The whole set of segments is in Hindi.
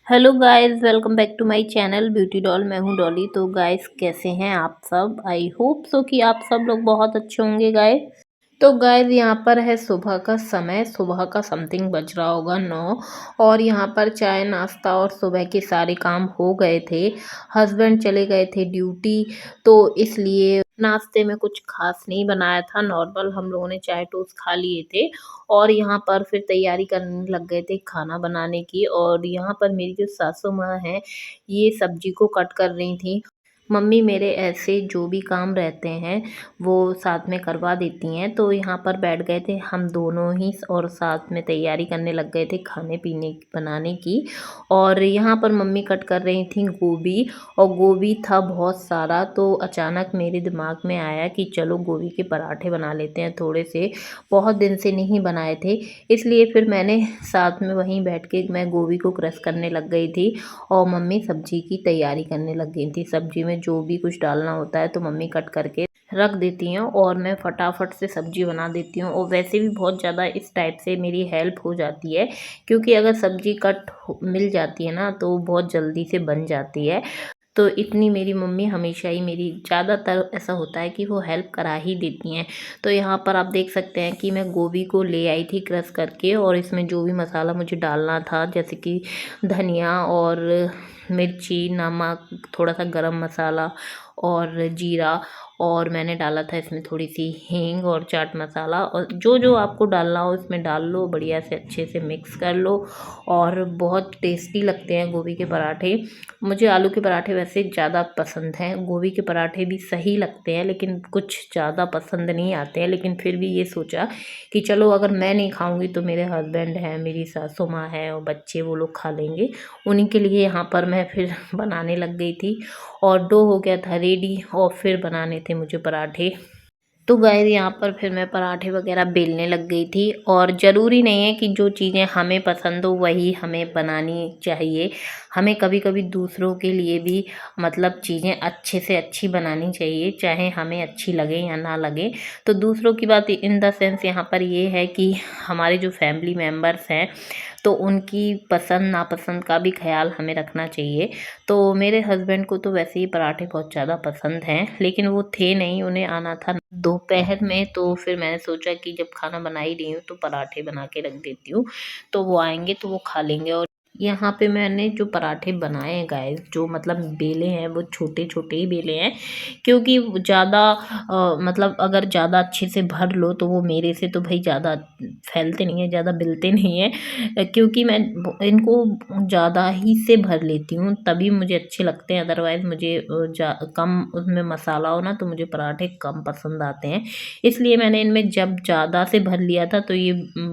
Hello guys, welcome back to my channel beauty doll. मैं हूं डॉली। तो गाइस, कैसे हैं आप सब? आई होप सो कि आप सब लोग बहुत अच्छे होंगे गाइस। तो गाइस, यहाँ पर है सुबह का समय। सुबह का समथिंग बज रहा होगा 9। और यहाँ पर चाय नाश्ता और सुबह के सारे काम हो गए थे। हस्बैंड चले गए थे ड्यूटी, तो इसलिए नाश्ते में कुछ खास नहीं बनाया था। नॉर्मल हम लोगों ने चाय टोस्ट खा लिए थे। और यहाँ पर फिर तैयारी करने लग गए थे खाना बनाने की। और यहाँ पर मेरी जो सासू माँ हैं, ये सब्जी को कट कर रही थी। मम्मी मेरे ऐसे जो भी काम रहते हैं वो साथ में करवा देती हैं। तो यहाँ पर बैठ गए थे हम दोनों ही और साथ में तैयारी करने लग गए थे खाने पीने बनाने की। और यहाँ पर मम्मी कट कर रही थी गोभी। और गोभी था बहुत सारा, तो अचानक मेरे दिमाग में आया कि चलो गोभी के पराठे बना लेते हैं थोड़े से। बहुत दिन से नहीं बनाए थे, इसलिए फिर मैंने साथ में वहीं बैठ के मैं गोभी को क्रश करने लग गई थी। और मम्मी सब्जी की तैयारी करने लग गई थी। सब्जी में जो भी कुछ डालना होता है तो मम्मी कट करके रख देती हैं और मैं फटाफट से सब्जी बना देती हूँ। और वैसे भी बहुत ज़्यादा इस टाइप से मेरी हेल्प हो जाती है, क्योंकि अगर सब्जी मिल जाती है ना तो बहुत जल्दी से बन जाती है। तो इतनी मेरी मम्मी हमेशा ही मेरी ज़्यादातर ऐसा होता है कि वो हेल्प करा ही देती हैं। तो यहाँ पर आप देख सकते हैं कि मैं गोभी को ले आई थी क्रश करके, और इसमें जो भी मसाला मुझे डालना था जैसे कि धनिया और मिर्ची, नमक, थोड़ा सा गरम मसाला और जीरा, और मैंने डाला था इसमें थोड़ी सी हींग और चाट मसाला। और जो जो आपको डालना हो इसमें डाल लो, बढ़िया से अच्छे से मिक्स कर लो। और बहुत टेस्टी लगते हैं गोभी के पराठे। मुझे आलू के पराठे वैसे ज़्यादा पसंद हैं, गोभी के पराठे भी सही लगते हैं लेकिन कुछ ज़्यादा पसंद नहीं आते हैं। लेकिन फिर भी ये सोचा कि चलो अगर मैं नहीं खाऊंगी तो मेरे हस्बैंड हैं, मेरी सासू माँ है और बच्चे, वो लोग खा लेंगे। उन्हीं के लिए यहाँ पर मैं फिर बनाने लग गई थी। और डो हो गया था रेडी, और फिर बनाने थे मुझे पराठे। तो गाइस, यहाँ पर फिर मैं पराठे वगैरह बेलने लग गई थी। और ज़रूरी नहीं है कि जो चीज़ें हमें पसंद हो वही हमें बनानी चाहिए। हमें कभी कभी दूसरों के लिए भी मतलब चीज़ें अच्छे से अच्छी बनानी चाहिए, चाहे हमें अच्छी लगे या ना लगे। तो दूसरों की बात इन द सेंस यहाँ पर ये है कि हमारे जो फैमिली मेम्बर्स हैं, तो उनकी पसंद नापसंद का भी ख्याल हमें रखना चाहिए। तो मेरे हस्बैंड को तो वैसे ही पराठे बहुत ज़्यादा पसंद हैं, लेकिन वो थे नहीं, उन्हें आना था दोपहर में। तो फिर मैंने सोचा कि जब खाना बना ही रही हूँ तो पराठे बना के रख देती हूँ, तो वो आएंगे तो वो खा लेंगे। और यहाँ पे मैंने जो पराठे बनाए हैं गाइस, जो मतलब बेले हैं वो छोटे छोटे ही बेले हैं, क्योंकि ज़्यादा मतलब अगर ज़्यादा अच्छे से भर लो तो वो मेरे से तो भाई ज़्यादा फैलते नहीं है, ज़्यादा बिलते नहीं है। क्योंकि मैं इनको ज़्यादा ही से भर लेती हूँ तभी मुझे अच्छे लगते हैं। अदरवाइज़ मुझे कम उसमें मसाला हो ना तो मुझे पराठे कम पसंद आते हैं। इसलिए मैंने इनमें जब ज़्यादा से भर लिया था तो ये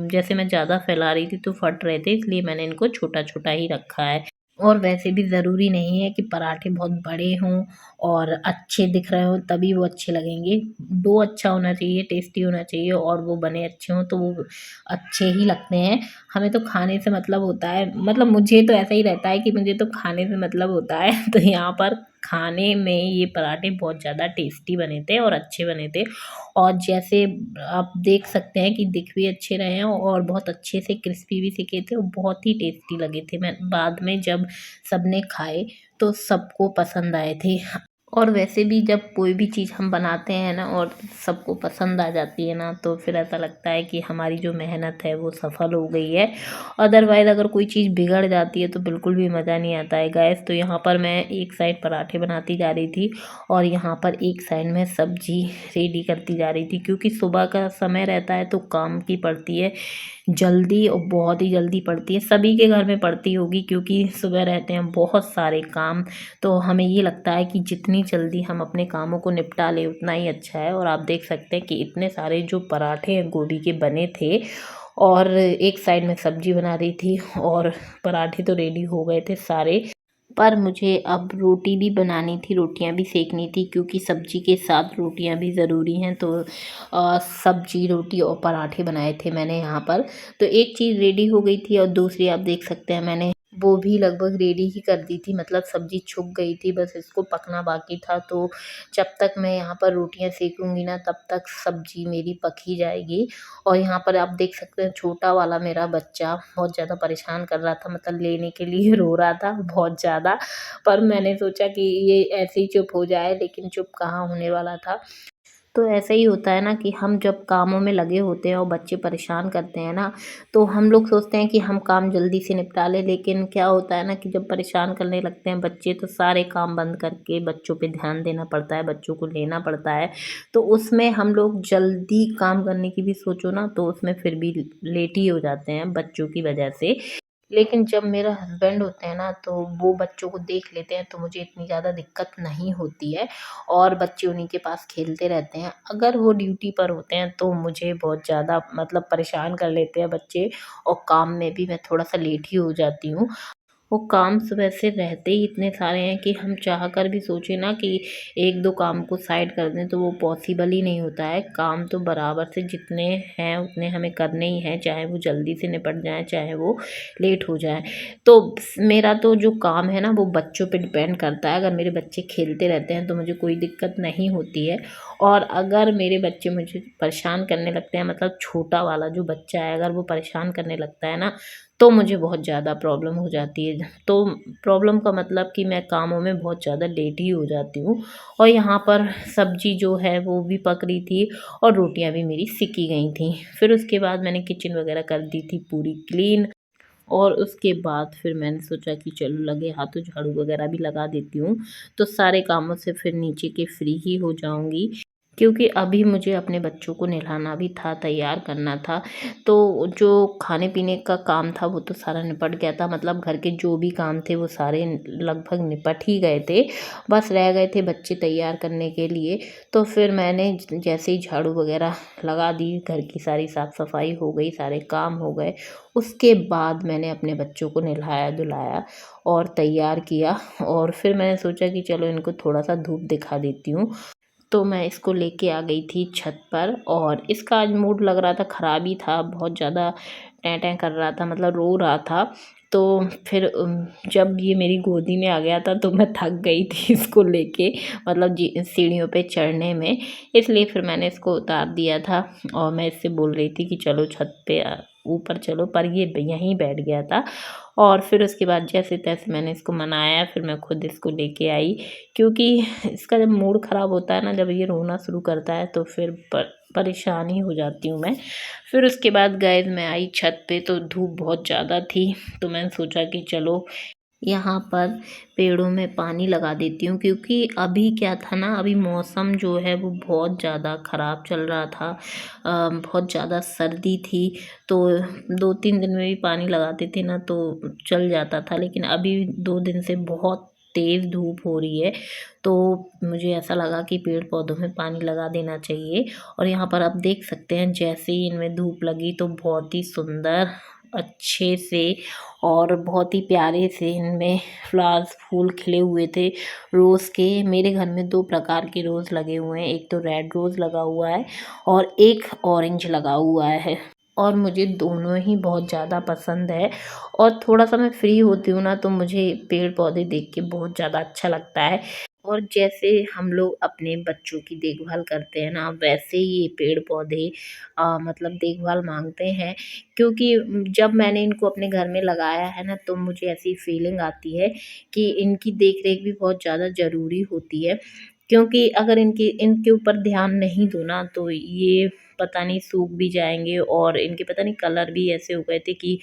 जैसे मैं ज़्यादा फैला रही थी तो फट रहे थे, इसलिए मैंने इनको छोटा छोटा ही रखा है। और वैसे भी ज़रूरी नहीं है कि पराठे बहुत बड़े हों और अच्छे दिख रहे हों तभी वो अच्छे लगेंगे। डो अच्छा होना चाहिए, टेस्टी होना चाहिए, और वो बने अच्छे हों तो वो अच्छे ही लगते हैं। हमें तो खाने से मतलब होता है, मतलब मुझे तो ऐसा ही रहता है कि मुझे तो खाने से मतलब होता है। तो यहाँ पर खाने में ये पराठे बहुत ज़्यादा टेस्टी बने थे और अच्छे बने थे। और जैसे आप देख सकते हैं कि दिख भी अच्छे रहे हैं और बहुत अच्छे से क्रिस्पी भी सिके थे और बहुत ही टेस्टी लगे थे। मैं बाद में जब सबने खाए तो सबको पसंद आए थे। और वैसे भी जब कोई भी चीज़ हम बनाते हैं ना और सबको पसंद आ जाती है ना, तो फिर ऐसा लगता है कि हमारी जो मेहनत है वो सफल हो गई है। अदरवाइज़ अगर कोई चीज़ बिगड़ जाती है तो बिल्कुल भी मज़ा नहीं आता है गैस। तो यहाँ पर मैं एक साइड पराठे बनाती जा रही थी और यहाँ पर एक साइड में सब्जी रेडी करती जा रही थी, क्योंकि सुबह का समय रहता है तो काम की पड़ती है जल्दी, और बहुत ही जल्दी पड़ती है। सभी के घर में पड़ती होगी क्योंकि सुबह रहते हैं बहुत सारे काम। तो हमें ये लगता है कि जितनी जल्दी हम अपने कामों को निपटा लें उतना ही अच्छा है। और आप देख सकते हैं कि इतने सारे जो पराठे हैं गोभी के बने थे, और एक साइड में सब्जी बना रही थी और पराठे तो रेडी हो गए थे सारे। पर मुझे अब रोटी भी बनानी थी, रोटियां भी सेकनी थी, क्योंकि सब्जी के साथ रोटियां भी ज़रूरी हैं। तो सब्जी, रोटी और पराठे बनाए थे मैंने यहाँ पर। तो एक चीज़ रेडी हो गई थी और दूसरी आप देख सकते हैं मैंने वो भी लगभग रेडी ही कर दी थी, मतलब सब्ज़ी छुक गई थी, बस इसको पकना बाकी था। तो जब तक मैं यहाँ पर रोटियाँ सेकूँगी ना तब तक सब्ज़ी मेरी पक ही जाएगी। और यहाँ पर आप देख सकते हैं छोटा वाला मेरा बच्चा बहुत ज़्यादा परेशान कर रहा था, मतलब लेने के लिए रो रहा था बहुत ज़्यादा। पर मैंने सोचा कि ये ऐसे ही चुप हो जाए, लेकिन चुप कहाँ होने वाला था। तो ऐसा ही होता है ना कि हम जब कामों में लगे होते हैं और बच्चे परेशान करते हैं ना, तो हम लोग सोचते हैं कि हम काम जल्दी से निपटा लें, लेकिन क्या होता है ना कि जब परेशान करने लगते हैं बच्चे, तो सारे काम बंद करके बच्चों पे ध्यान देना पड़ता है, बच्चों को लेना पड़ता है। तो उसमें हम लोग जल्दी काम करने की भी सोचो ना, तो उसमें फिर भी लेट ही हो जाते हैं बच्चों की वजह से। लेकिन जब मेरा हस्बैंड होते हैं ना, तो वो बच्चों को देख लेते हैं, तो मुझे इतनी ज़्यादा दिक्कत नहीं होती है और बच्चे उन्हीं के पास खेलते रहते हैं। अगर वो ड्यूटी पर होते हैं तो मुझे बहुत ज़्यादा मतलब परेशान कर लेते हैं बच्चे, और काम में भी मैं थोड़ा-सा लेट ही हो जाती हूँ। वो काम सुबह से रहते ही इतने सारे हैं कि हम चाह कर भी सोचे ना कि 1-2 काम को साइड कर दें, तो वो पॉसिबल ही नहीं होता है। काम तो बराबर से जितने हैं उतने हमें करने ही हैं, चाहे वो जल्दी से निपट जाएँ, चाहे वो लेट हो जाएँ। तो मेरा तो जो काम है ना वो बच्चों पे डिपेंड करता है। अगर मेरे बच्चे खेलते रहते हैं तो मुझे कोई दिक्कत नहीं होती है, और अगर मेरे बच्चे मुझे परेशान करने लगते हैं, मतलब छोटा वाला जो बच्चा है अगर वो परेशान करने लगता है ना, तो मुझे बहुत ज़्यादा प्रॉब्लम हो जाती है। तो प्रॉब्लम का मतलब कि मैं कामों में बहुत ज़्यादा लेट ही हो जाती हूँ। और यहाँ पर सब्ज़ी जो है वो भी पक रही थी और रोटियाँ भी मेरी सिकी गई थीं। फिर उसके बाद मैंने किचन वगैरह कर दी थी पूरी क्लीन, और उसके बाद फिर मैंने सोचा कि चलो लगे हाथों झाड़ू वगैरह भी लगा देती हूँ, तो सारे कामों से फिर नीचे के फ्री ही हो जाऊँगी। क्योंकि अभी मुझे अपने बच्चों को नहलाना भी था, तैयार करना था, तो जो खाने-पीने का काम था वो तो सारा निपट गया था, मतलब घर के जो भी काम थे वो सारे लगभग निपट ही गए थे। बस रह गए थे बच्चे तैयार करने के लिए, तो फिर मैंने जैसे ही झाड़ू वगैरह लगा दी, घर की सारी साफ-सफाई हो गई, सारे काम हो गए, उसके बाद मैंने अपने बच्चों को नहलाया-धुलाया और तैयार किया, और फिर मैंने सोचा कि चलो इनको थोड़ा-सा धूप दिखा देती हूँ। तो मैं इसको लेके आ गई थी छत पर, और इसका आज मूड लग रहा था ख़राब ही था, बहुत ज़्यादा टें-टें कर रहा था, मतलब रो रहा था। तो फिर जब ये मेरी गोदी में आ गया था तो मैं थक गई थी इसको लेके, मतलब जी सीढ़ियों पे चढ़ने में, इसलिए फिर मैंने इसको उतार दिया था और मैं इससे बोल रही थी कि चलो छत पे ऊपर चलो, पर ये यहीं बैठ गया था। और फिर उसके बाद जैसे-तैसे मैंने इसको मनाया, फिर मैं खुद इसको लेके आई, क्योंकि इसका जब मूड ख़राब होता है ना, जब ये रोना शुरू करता है तो फिर परेशान ही हो जाती हूँ मैं। फिर उसके बाद गाइस मैं आई छत पे, तो धूप बहुत ज़्यादा थी, तो मैंने सोचा कि चलो यहाँ पर पेड़ों में पानी लगा देती हूँ, क्योंकि अभी क्या था ना, अभी मौसम जो है वो बहुत ज़्यादा ख़राब चल रहा था। बहुत ज़्यादा सर्दी थी, तो 2-3 दिन में भी पानी लगाते थे ना तो चल जाता था, लेकिन अभी 2 दिन से बहुत तेज़ धूप हो रही है, तो मुझे ऐसा लगा कि पेड़ पौधों में पानी लगा देना चाहिए। और यहाँ पर आप देख सकते हैं जैसे ही इनमें धूप लगी तो बहुत ही सुंदर, अच्छे से और बहुत ही प्यारे से इनमें फ्लावर्स, फूल खिले हुए थे रोज़ के। मेरे घर में 2 प्रकार के रोज़ लगे हुए हैं, एक तो रेड रोज़ लगा हुआ है और एक ऑरेंज लगा हुआ है, और मुझे दोनों ही बहुत ज़्यादा पसंद है। और थोड़ा-सा मैं फ्री होती हूँ ना, तो मुझे पेड़-पौधे देख के बहुत ज़्यादा अच्छा लगता है। और जैसे हम लोग अपने बच्चों की देखभाल करते हैं ना, वैसे ही ये पेड़-पौधे मतलब देखभाल माँगते हैं, क्योंकि जब मैंने इनको अपने घर में लगाया है ना, तो मुझे ऐसी फीलिंग आती है कि इनकी देख-रेख भी बहुत ज़्यादा ज़रूरी होती है। क्योंकि अगर इनके ऊपर ध्यान नहीं दो ना, तो ये पता नहीं सूख भी जाएँगे, और इनके पता नहीं कलर भी ऐसे हो गए थे कि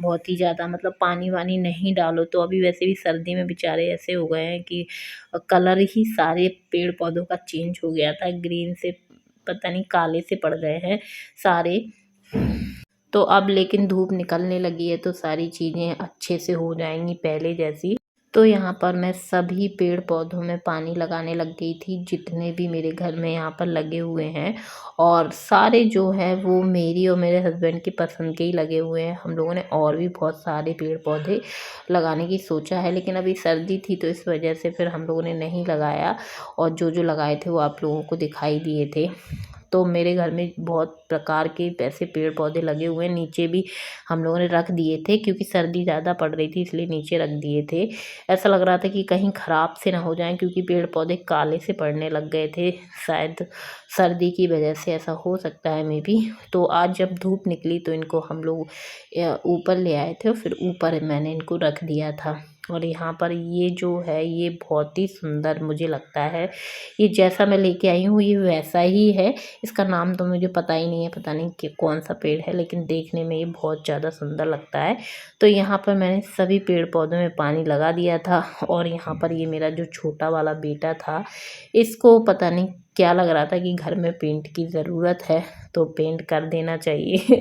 बहुत ही ज़्यादा, मतलब पानी-वानी नहीं डालो तो अभी वैसे भी सर्दी में बेचारे ऐसे हो गए हैं कि कलर ही सारे पेड़-पौधों का चेंज हो गया था, ग्रीन से पता नहीं काले से पड़ गए हैं सारे। तो अब लेकिन धूप निकलने लगी है, तो सारी चीज़ें अच्छे से हो जाएँगी पहले जैसी। तो यहाँ पर मैं सभी पेड़-पौधों में पानी लगाने लग गई थी, जितने भी मेरे घर में यहाँ पर लगे हुए हैं, और सारे जो हैं वो मेरी और मेरे हस्बैंड की पसंद के ही लगे हुए हैं। हम लोगों ने और भी बहुत सारे पेड़-पौधे लगाने की सोचा है, लेकिन अभी सर्दी थी तो इस वजह से फिर हम लोगों ने नहीं लगाया, और जो-जो लगाए थे वो आप लोगों को दिखाई दिए थे। तो मेरे घर में बहुत प्रकार के ऐसे पेड़ पौधे लगे हुए हैं। नीचे भी हम लोगों ने रख दिए थे क्योंकि सर्दी ज़्यादा पड़ रही थी, इसलिए नीचे रख दिए थे। ऐसा लग रहा था कि कहीं ख़राब से ना हो जाएं, क्योंकि पेड़ पौधे काले से पड़ने लग गए थे, शायद सर्दी की वजह से ऐसा हो सकता है मे बी। तो आज जब धूप निकली तो इनको हम लोग ऊपर ले आए थे और फिर ऊपर मैंने इनको रख दिया था। और यहाँ पर ये जो है ये बहुत ही सुंदर मुझे लगता है। ये जैसा मैं लेके आई हूँ ये वैसा ही है। इसका नाम तो मुझे पता ही नहीं है, पता नहीं कि कौन सा पेड़ है, लेकिन देखने में ये बहुत ज़्यादा सुंदर लगता है। तो यहाँ पर मैंने सभी पेड़ पौधों में पानी लगा दिया था। और यहाँ पर ये मेरा जो छोटा वाला बेटा था, इसको पता नहीं क्या लग रहा था कि घर में पेंट की ज़रूरत है तो पेंट कर देना चाहिए।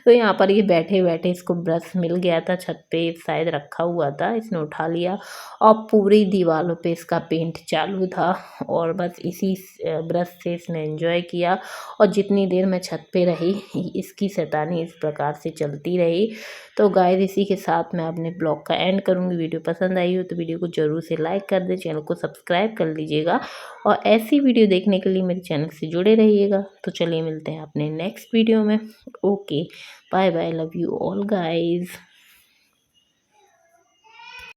तो यहाँ पर ये बैठे बैठे इसको ब्रश मिल गया था, छत पे शायद रखा हुआ था, इसने उठा लिया और पूरी दीवारों पे इसका पेंट चालू था। और बस इसी ब्रश से इसने एंजॉय किया। और जितनी देर मैं छत पे रही इसकी शैतानी इस प्रकार से चलती रही। तो गाइस इसी के साथ मैं अपने ब्लॉग का एंड करूँगी। वीडियो पसंद आई हो तो वीडियो को ज़रूर से लाइक कर दें, चैनल को सब्सक्राइब कर लीजिएगा और ऐसी वीडियो देखने के लिए मेरे चैनल से जुड़े रहिएगा। तो चलिए मिलते हैं अपने नेक्स्ट वीडियो में। Okay, bye bye, love you all guys.